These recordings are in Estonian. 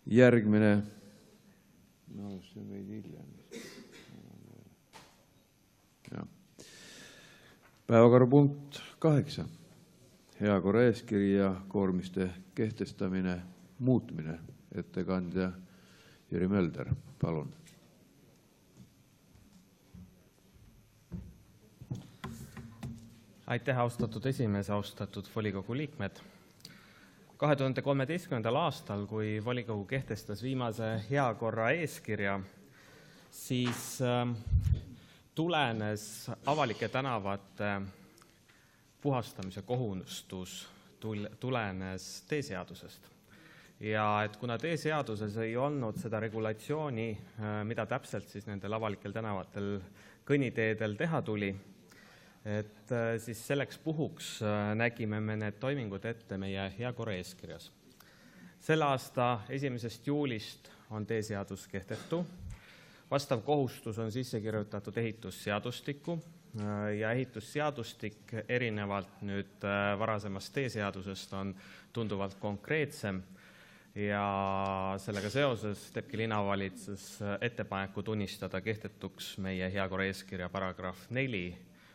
Järgmine. No, see on veidi hiljem. Päevakorrapunkt 8. Heakorra eeskiri ja koormiste kehtestamine, muutmine. Ettekandja Jüri Mölder, palun. Aitäh, austatud esimees, austatud volikogu liikmed. 2013. aastal, kui volikogu kehtestas viimase heakorra eeskirja, siis tulenes avalike tänavate puhastamise kohustus tulenes teeseadusest. Ja et kuna teeseaduses ei olnud seda regulatsiooni, mida täpselt siis nendel avalikel tänavatel kõnniteedel teha tuli, et siis selleks puhuks nägime me need toimingud ette meie heakorra eeskirjas. Selle aasta 1. juulist on teeseadus kehtetu. Vastav kohustus on sisse kirjutatud ehitusseadustikku ja ehitusseadustik erinevalt nüüd varasemast teeseadusest on tunduvalt konkreetsem ja sellega seoses teebki linnavalitsus ettepaneku tunnistada kehtetuks meie heakorra eeskirja paragrahv 4,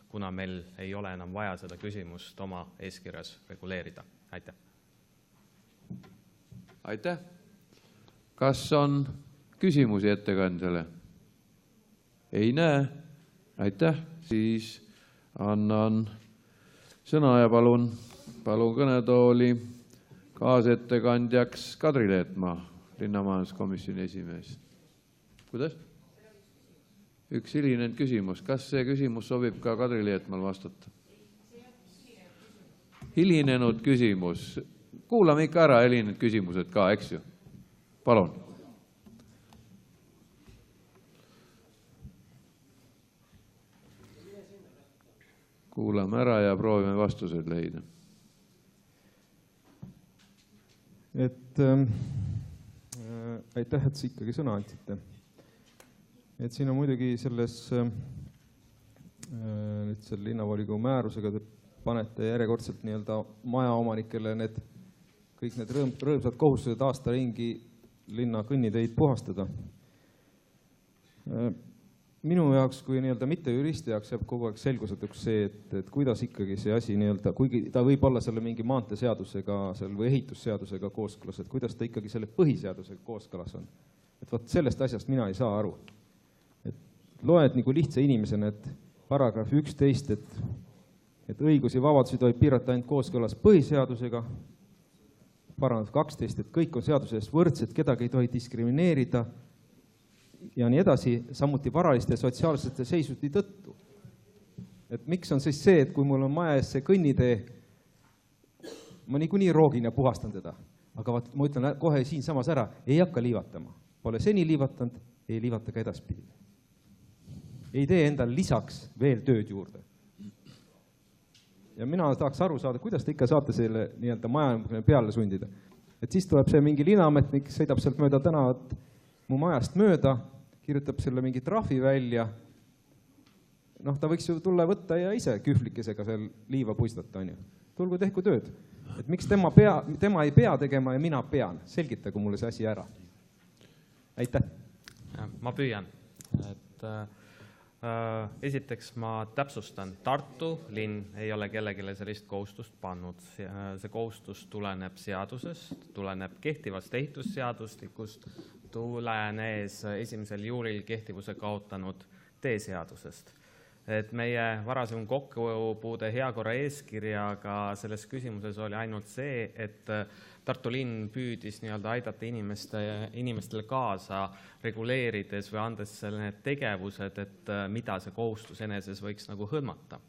kuna meil ei ole enam vaja seda küsimust oma eeskirjas reguleerida. Aitäh. Aitäh. Kas on küsimusi ettekandjale? Ei näe. Aitäh. Siis annan sõna ja palun kõnetooli kaasettekandjaks Kadri Leetmaa, linnamajanduskomisjoni esimees. Kuidas? Üks hilinenud küsimus. Kas see küsimus sobib ka Kadri Leetmaal vastata? Hilinenud küsimus. Kuulame ikka ära hilinenud küsimused ka, eks ju? Palun. Kuulame ära ja proovime vastused leida. Aitäh, et sa ikkagi sõna andsite. Et siin on muidugi selles selle linnavolikogu määrusega te panete järjekordselt nii-öelda majaomanikele kõik need rõõmsad kohustused aasta ringi linna kõnniteid puhastada. Minu jaoks kui nii-öelda mitte juristi jaoks jääb kogu aeg selgusetuks see, et kuidas ikkagi see asi nii-öelda, kuigi ta võib olla selle mingi maanteeseadusega või ehitusseadusega kooskõlas, et kuidas ta ikkagi selle põhiseadusega kooskõlas on. Et võt sellest asjast mina ei saa aru. Loed nagu lihtsa inimesena, et paragrahv 11, et õigusi ja vabadusi tohib piirata ainult kooskõlas põhiseadusega, paragrahv 12, et kõik on seaduse eest võrdsed, kedagi ei tohi diskrimineerida ja nii edasi, samuti varaliste ja sotsiaalsete seisundi tõttu. Et miks on siis see, et kui mul on maja ees see kõnnitee, ma niikuinii roogin ja puhastan teda, aga ma ütlen kohe siin samas ära, ei hakka liivatama. Pole seni liivatanud, ei liivata ka edaspidi. Ei tee endal lisaks veel tööd juurde. Ja mina tahaks aru saada, kuidas te ikka saate selle nii-öelda maja peale sundida. Et siis tuleb see mingi linnaametnik, sõidab sealt mööda tänavat mu majast mööda, kirjutab selle mingi trahvi välja. Noh, ta võiks ju tulla võtta ja ise kühvlikesega seal liiva puistata, on ju. Tulgu tehku tööd. Et miks tema ei pea tegema ja mina pean? Selgitagu mulle see asi ära. Aitäh. Ma püüan. Esiteks ma täpsustan, Tartu linn ei ole kellegile sellist kohustust pannud. See kohustus tuleneb seadusest, tuleneb kehtivast ehitusseadustikust, tulenes 1. juulil kehtivuse kaotanud teeseadusest. Et meie varasem kokkupuude heakorra eeskirjaga selles küsimuses oli ainult see, et Tartu linn püüdis nii-öelda aidata inimestele kaasa reguleerides või andes need tegevused, et mida see kohustus eneses võiks nagu hõlmata.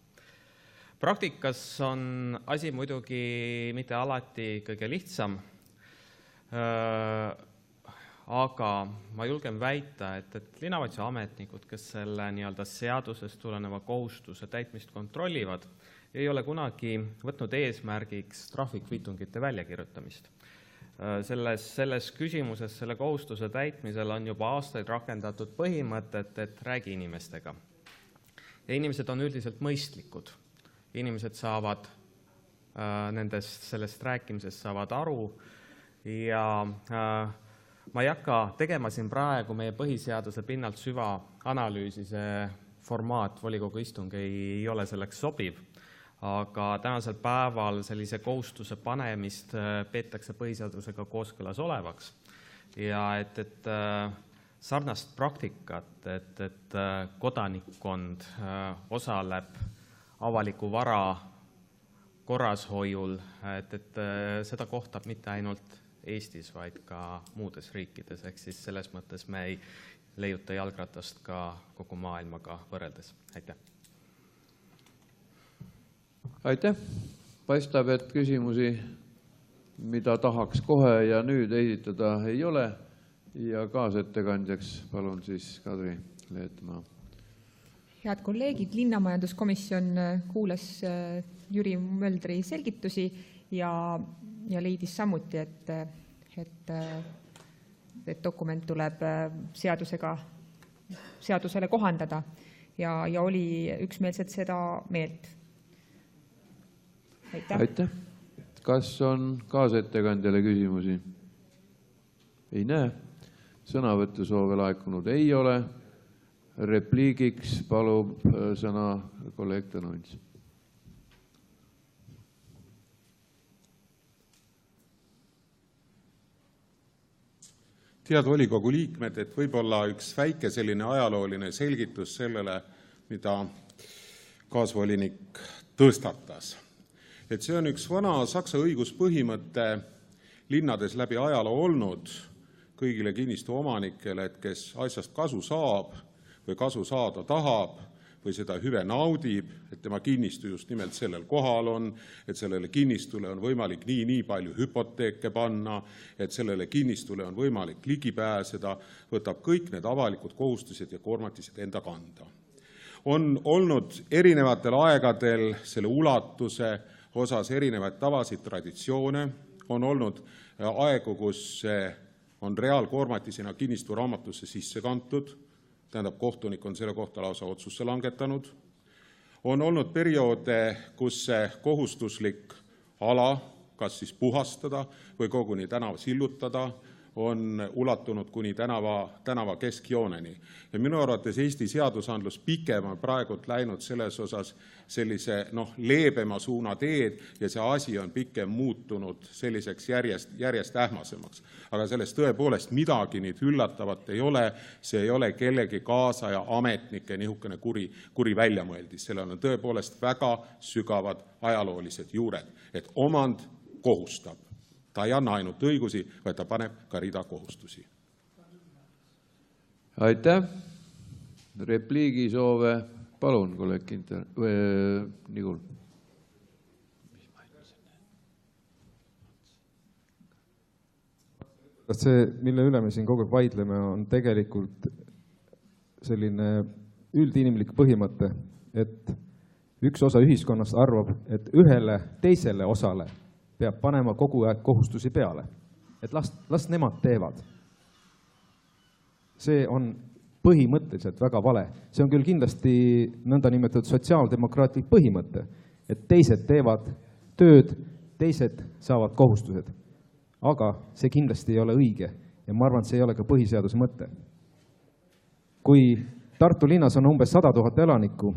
Praktikas on asi muidugi mitte alati kõige lihtsam, aga ma julgen väita, et linnavalitsuse ametnikud, kes selle nii-öelda seadusest tuleneva kohustuse täitmist kontrollivad, ei ole kunagi võtnud eesmärgiks trahvikvitungite väljakirjutamist. Selles küsimuses, selle kohustuse täitmisel on juba aastaid rakendatud põhimõtet, et räägi inimestega. Ja inimesed on üldiselt mõistlikud. Inimesed saavad sellest rääkimisest saavad aru ja ma ei hakka tegema siin praegu meie põhiseaduse pinnalt süvaanalüüsi, see formaat, volikogu istung ei ole selleks sobiv, aga tänasel päeval sellise kohustuse panemist peetakse põhiseadusega kooskõlas olevaks. Ja et sarnast praktikat, et kodanikkond osaleb avaliku vara korrashoiul, et seda kohtab mitte ainult Eestis, vaid ka muudes riikides, ehk siis selles mõttes me ei leiuta jalgratast ka kogu maailmaga võrreldes. Aitäh! Aitäh! Paistab, et küsimusi, mida tahaks kohe ja nüüd esitada, ei ole. Ja kaasettekandjaks palun siis Kadri Leetmaa. Head kolleegid, linnamajanduskomisjon kuulas Jüri Möldri selgitusi ja leidis samuti, et dokument tuleb seadusele kohandada ja oli üksmeelselt seda meelt. Aitäh! Kas on kaasettekandjale küsimusi? Ei näe. Sõnavõtusoove laekunud ei ole. Repliigiks palub sõna kolleeg Tõnuins. Head volikogu liikmed, et võib-olla üks väike selline ajalooline selgitus sellele, mida kaasvolinik tõstatas. Et see on üks vana saksa õiguspõhimõte linnades läbi ajaloo olnud kõigile kinnistu omanikele, et kes asjast kasu saab või kasu saada tahab või seda hüve naudib, et tema kinnistu just nimelt sellel kohal on, et sellele kinnistule on võimalik nii palju hüpoteeke panna, et sellele kinnistule on võimalik ligi pääseda, võtab kõik need avalikud kohustused ja koormatised enda kanda. On olnud erinevatel aegadel selle ulatuse osas erinevaid tavasid, traditsioone, on olnud aegu, kus on reaalkoormatisena kinnistu raamatusse sisse kantud, tähendab, kohtunik on selle kohta lausa otsusse langetanud. On olnud perioode, kus see kohustuslik ala, kas siis puhastada või koguni tänava sillutada, on ulatunud kuni tänava keskjooneni. Ja minu arvates Eesti seadusandlus pikem on praegult läinud selles osas sellise leebema suuna teed ja see asi on pikem muutunud selliseks järjest ähmasemaks. Aga sellest tõepoolest midagi nüüd üllatavat ei ole, see ei ole kellegi kaasaja ametnike nihukene kuri väljamõeldis. Sellel on tõepoolest väga sügavad ajaloolised juured, et omand kohustab. Ta ei anna ainult õigusi, vaid ta paneb ka rida kohustusi. Aitäh! Repliigisoove palun, kolleeg Nigul. See, mille üle me siin kogu aeg vaidleme, on tegelikult selline üldinimlik põhimõte, et üks osa ühiskonnast arvab, et ühele teisele osale peab panema kogu aeg kohustusi peale. Et las nemad teevad. See on põhimõtteliselt väga vale. See on küll kindlasti nõnda nimetatud sotsiaaldemokraatlik põhimõte, et teised teevad tööd, teised saavad kohustused. Aga see kindlasti ei ole õige ja ma arvan, et see ei ole ka põhiseaduse mõte. Kui Tartu linnas on umbes 100 000 elanikku,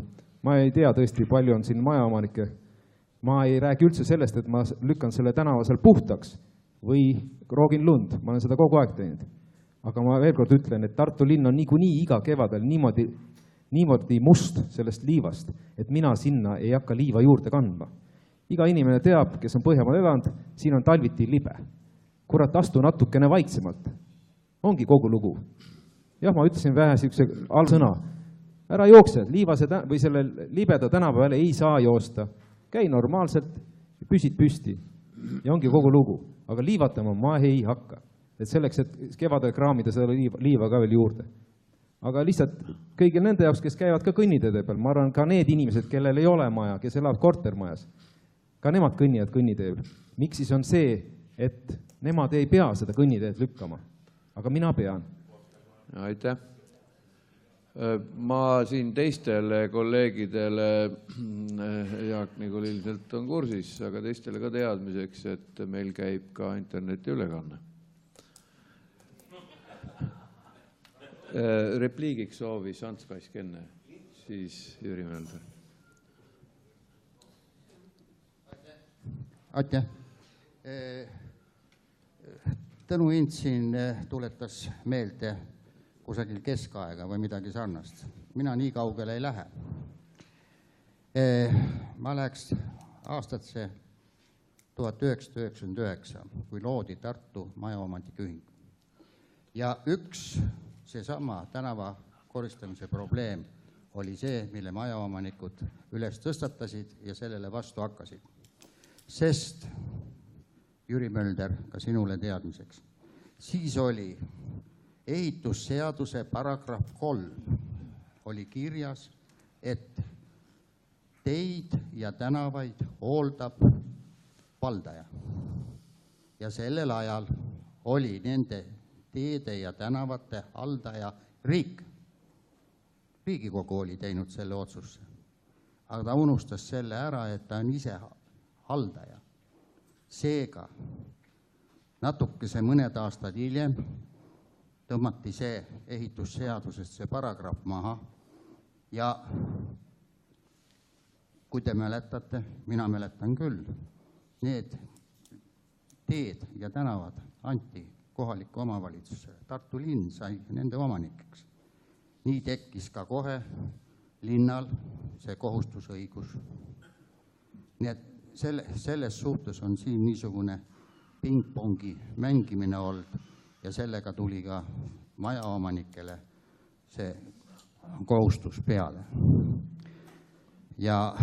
ma ei tea tõesti, palju on siin majaomanike. Ma ei räägi üldse sellest, et ma lükkan selle tänava seal puhtaks või roogin lund. Ma olen seda kogu aeg teinud. Aga ma veel kord ütlen, et Tartu linn on niikuinii iga kevadel niimoodi must sellest liivast, et mina sinna ei hakka liiva juurde kandma. Iga inimene teab, kes on Põhjamaal elanud, siin on talviti libe. Kurat, astu natukene vaiksemalt. Ongi kogu lugu. Jah, ma ütlesin vähe siukse allsõna. Ära jookse, liivase või selle libeda tänava peale ei saa joosta. Käi normaalselt, püsid püsti ja ongi kogu lugu. Aga liivatama ma ei hakka. Et selleks, et kevadel kraamida seda liiva ka veel juurde. Aga lihtsalt kõigil nende jaoks, kes käivad ka kõnniteede peal, ma arvan ka need inimesed, kellel ei ole maja, kes elavad kortermajas, ka nemad kõnnivad kõnniteed. Miks siis on see, et nemad ei pea seda kõnniteed lükkama? Aga mina pean. Aitäh! Ma siin teistele kolleegidele, Jaak Nigul ilmselt on kursis, aga teistele ka teadmiseks, et meil käib ka interneti ülekanne. Repliigiks soovis Ants Kask enne, siis Jüri Mölder. Aitäh. Tõnu Int siin tuletas meelde kusagil keskaega või midagi sarnast. Mina nii kaugele ei lähe. Ma läheks aastatse 1999, kui loodi Tartu majaomanike ühing. Ja üks seesama tänava koristamise probleem oli see, mille majaomanikud üles tõstatasid ja sellele vastu hakkasid. Sest, Jüri Mölder, ka sinule teadmiseks, siis oli ehitusseaduse paragrahv 3 oli kirjas, et teid ja tänavaid hooldab valdaja. Ja sellel ajal oli nende teede ja tänavate haldaja riik. Riigikogu oli teinud selle otsuse. Aga ta unustas selle ära, et ta on ise haldaja. Seega natukese mõned aastad hiljem tõmmati see ehitusseadusest see paragrahv maha ja kui te mäletate, mina mäletan küll, need teed ja tänavad anti kohaliku omavalitsusele. Tartu linn sai nende omanikeks. Nii tekkis ka kohe linnal see kohustusõigus. Nii et selles suhtes on siin niisugune pingpongi mängimine olnud ja sellega tuli ka majaomanikele see kohustus peale. Ja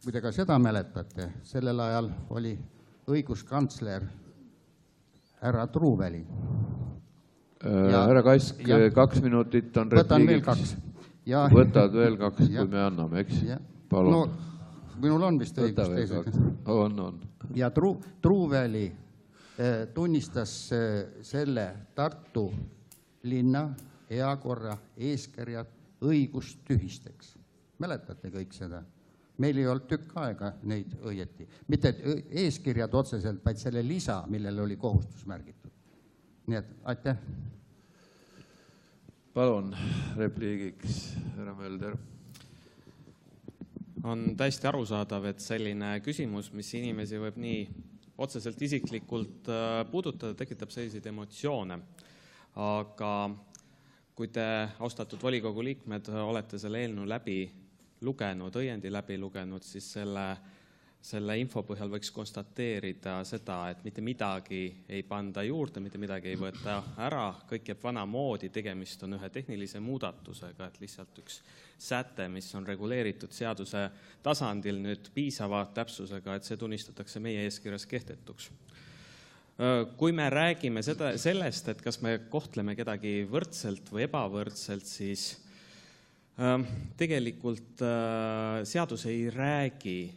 kui te ka seda mäletate, sellel ajal oli õiguskantsler härra Truuväli. Härra Kask, 2 minutit on repliigiks. Võtan veel 2. Võtad veel 2, kui me anname, eks? Palun. No, minul on vist õigus teiseks. On. Ja Truuväli tunnistas selle Tartu linna heakorra eeskirjad õigustühisteks. Mäletate kõik seda? Meil ei olnud tükk aega neid õieti. Mitte eeskirjad otseselt, vaid selle lisa, millele oli kohustus märgitud. Nii et aitäh. Palun repliigiks, härra Mölder. On täiesti arusaadav, et selline küsimus, mis inimesi võib nii otseselt isiklikult puudutada, tekitab selliseid emotsioone. Aga kui te, austatud volikogu liikmed, olete selle eelnõu läbi lugenud, õiendi läbi lugenud, siis selle info põhjal võiks konstateerida seda, et mitte midagi ei panda juurde, mitte midagi ei võeta ära, kõik jääb vanamoodi, tegemist on ühe tehnilise muudatusega, et lihtsalt üks säte, mis on reguleeritud seaduse tasandil nüüd piisava täpsusega, et see tunnistatakse meie eeskirjas kehtetuks. Kui me räägime sellest, et kas me kohtleme kedagi võrdselt või ebavõrdselt, siis tegelikult seadus ei räägi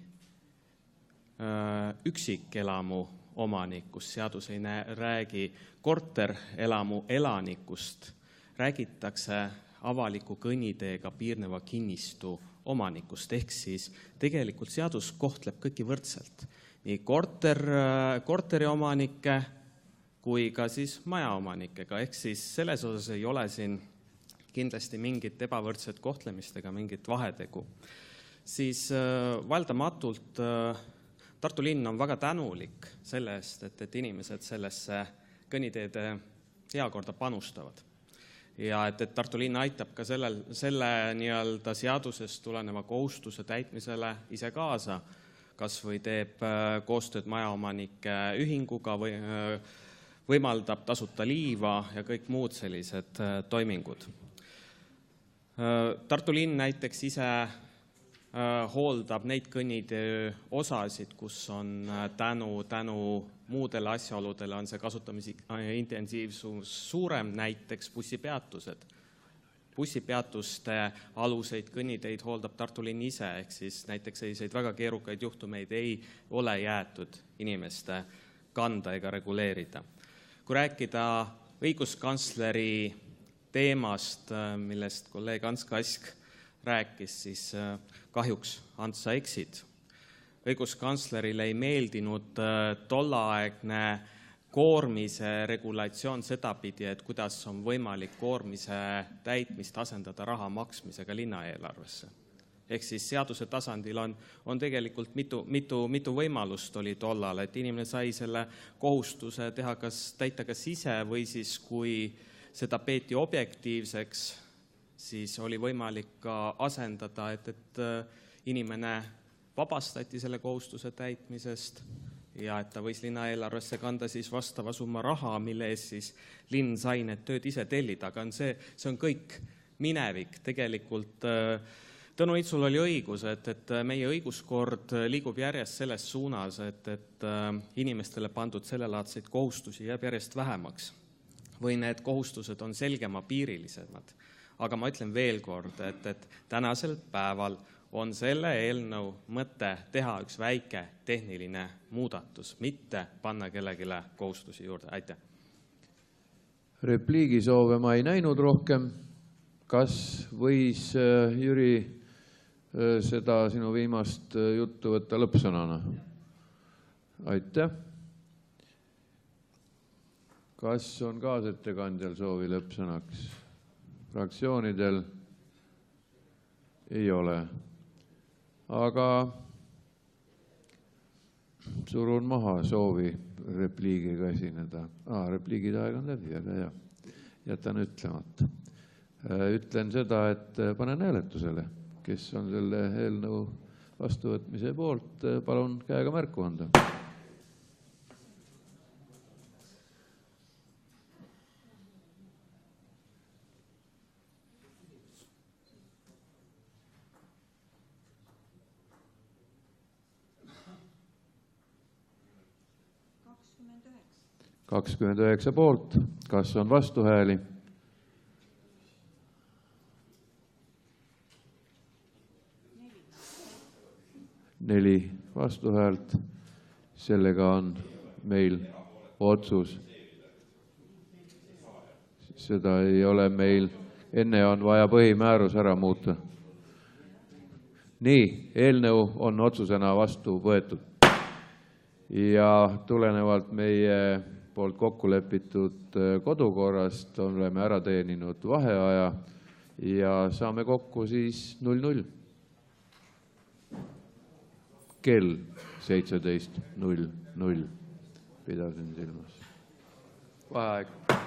üksikelamu omanikust, seadus ei räägi korterelamu elanikust, räägitakse avaliku kõnniteega piirneva kinnistu omanikust, ehk siis tegelikult seadus kohtleb kõiki võrdselt, nii korteriomanikke kui ka siis majaomanikega, ehk siis selles osas ei ole siin kindlasti mingit ebavõrdset kohtlemist ega mingit vahetegu. Siis valdamatult Tartu linn on väga tänulik selle eest, et inimesed sellesse kõnniteede heakorda panustavad. Ja et Tartu linn aitab ka selle nii-öelda seadusest tuleneva kohustuse täitmisele ise kaasa, kas või teeb koostööd majaomanike ühinguga või võimaldab tasuta liiva ja kõik muud sellised toimingud. Tartu linn näiteks ise hooldab neid kõnnitee osasid, kus on tänu muudele asjaoludele on see kasutamise intensiivsus suurem, näiteks bussipeatused. Bussipeatuste aluseid kõnniteid hooldab Tartu linn ise, ehk siis näiteks selliseid väga keerukaid juhtumeid ei ole jäetud inimeste kanda ega reguleerida. Kui rääkida õiguskantsleri teemast, millest kolleeg Ants Kask rääkis, siis kahjuks, Ants, sa eksid. Õiguskantslerile ei meeldinud tollaaegne koormise regulatsioon sedapidi, et kuidas on võimalik koormise täitmist asendada raha maksmisega linnaeelarvesse. Ehk siis seaduse tasandil on tegelikult mitu võimalust oli tollal, et inimene sai selle kohustuse täita kas ise või siis, kui seda peeti objektiivseks, siis oli võimalik ka asendada, et inimene vabastati selle kohustuse täitmisest ja et ta võis linnaeelarvesse kanda siis vastava summa raha, mille eest siis linn sai need tööd ise tellida, aga see on kõik minevik. Tegelikult Tõnu Itsul oli õigus, et meie õiguskord liigub järjest selles suunas, et inimestele pandud sellelaadseid kohustusi jääb järjest vähemaks või need kohustused on selgemapiirilisemad. Aga ma ütlen veel kord, et tänasel päeval on selle eelnõu mõte teha üks väike tehniline muudatus, mitte panna kellegile kohustusi juurde. Aitäh! Repliigisoove ma ei näinud rohkem. Kas võis Jüri seda sinu viimast juttu võtta lõppsõnana? Aitäh! Kas on kaasettekandjal soovi lõppsõnaks? Fraktsioonidel ei ole. Aga surun maha soovi repliigiga esineda. Repliigide aeg on läbi, aga jah, jätan ütlemata. Ütlen seda, et panen hääletusele, kes on selle eelnõu vastuvõtmise poolt, palun käega märku anda. – 29 poolt. Kas on vastuhääli? Neli vastuhäält. Sellega on meil otsus. Seda ei ole meil. Enne on vaja põhimäärus ära muuta. Nii, eelnõu on otsusena vastu võetud. Ja tulenevalt meie poolt kokku lepitud kodukorrast oleme ära teeninud vaheaja ja saame kokku siis 00. Kell 17.00. Pidasin silmas. Vaheaeg.